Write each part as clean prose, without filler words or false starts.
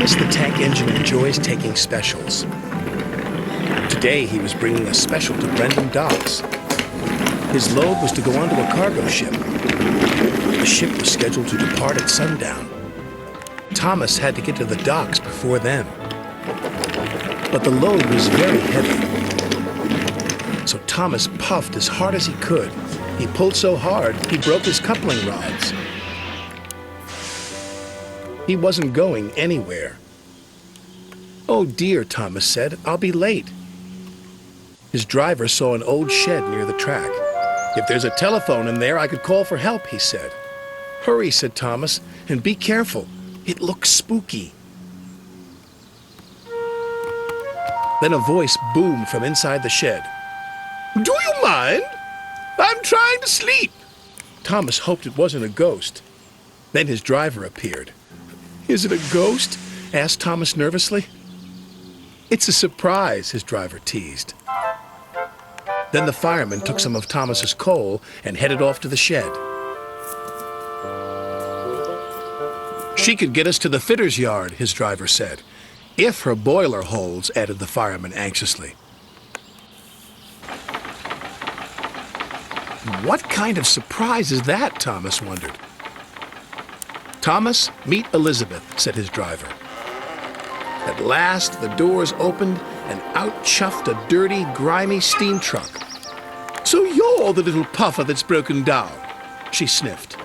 Thomas the Tank Engine enjoys taking specials. Today he was bringing a special to Brendan Docks. His load was to go onto a cargo ship. The ship was scheduled to depart at sundown. Thomas had to get to the docks before then. But the load was very heavy. So Thomas puffed as hard as he could. He pulled so hard, he broke his coupling rods. He wasn't going anywhere. "Oh dear," Thomas said, "I'll be late." His driver saw an old shed near the track. "If there's a telephone in there, I could call for help," he said. "Hurry," said Thomas, "and be careful. It looks spooky." Then a voice boomed from inside the shed. "Do you mind? I'm trying to sleep." Thomas hoped it wasn't a ghost. Then his driver appeared. "Is it a ghost?" asked Thomas nervously. "It's a surprise," his driver teased. Then the fireman took some of Thomas's coal and headed off to the shed. "She could get us to the fitter's yard," his driver said. "If her boiler holds," added the fireman anxiously. What kind of surprise is that, Thomas wondered. "Thomas, meet Elizabeth," said his driver. At last, the doors opened, and out chuffed a dirty, grimy steam truck. "So you're the little puffer that's broken down," she sniffed.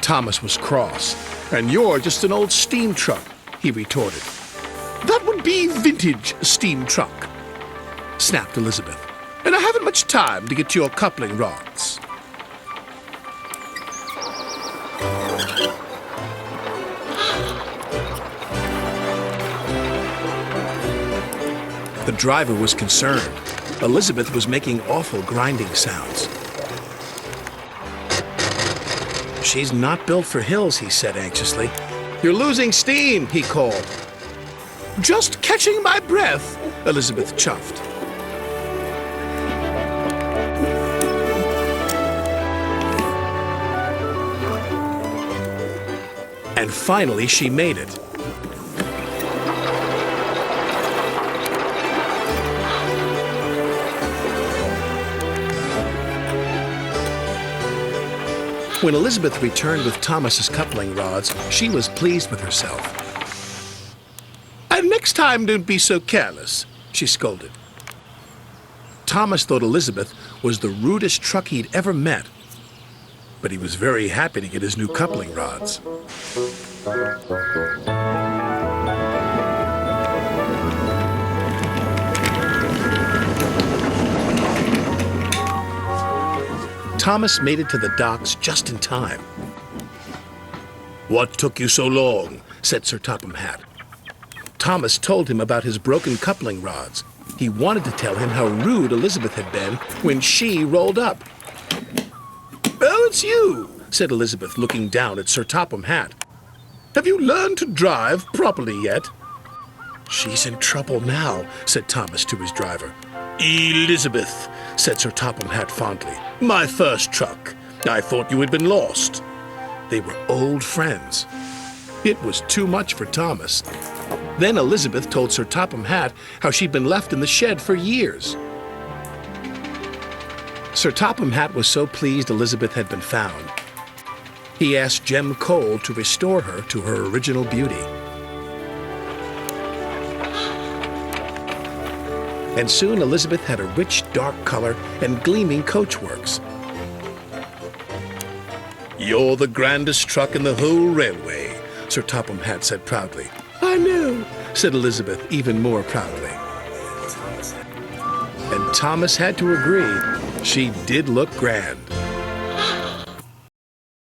Thomas was cross. "And you're just an old steam truck," he retorted. "That would be vintage steam truck," snapped Elizabeth. "And I haven't much time to get to your coupling rods." The driver was concerned. Elizabeth was making awful grinding sounds. "She's not built for hills," he said anxiously. "You're losing steam," he called. "Just catching my breath," Elizabeth chuffed. And finally she made it. When Elizabeth returned with Thomas's coupling rods, she was pleased with herself. "And next time don't be so careless," she scolded. Thomas thought Elizabeth was the rudest truck he'd ever met, but he was very happy to get his new coupling rods. Thomas made it to the docks just in time. "What took you so long?" said Sir Topham Hatt. Thomas told him about his broken coupling rods. He wanted to tell him how rude Elizabeth had been when she rolled up. "Oh, it's you," said Elizabeth, looking down at Sir Topham Hatt. "Have you learned to drive properly yet?" "She's in trouble now," said Thomas to his driver. "Elizabeth," said Sir Topham Hatt fondly. "My first truck. I thought you had been lost." They were old friends. It was too much for Thomas. Then Elizabeth told Sir Topham Hatt how she'd been left in the shed for years. Sir Topham Hatt was so pleased Elizabeth had been found. He asked Jem Cole to restore her to her original beauty. And soon Elizabeth had a rich, dark color and gleaming coachworks. "You're the grandest truck in the whole railway," Sir Topham Hatt said proudly. "I know," said Elizabeth even more proudly. And Thomas had to agree. She did look grand.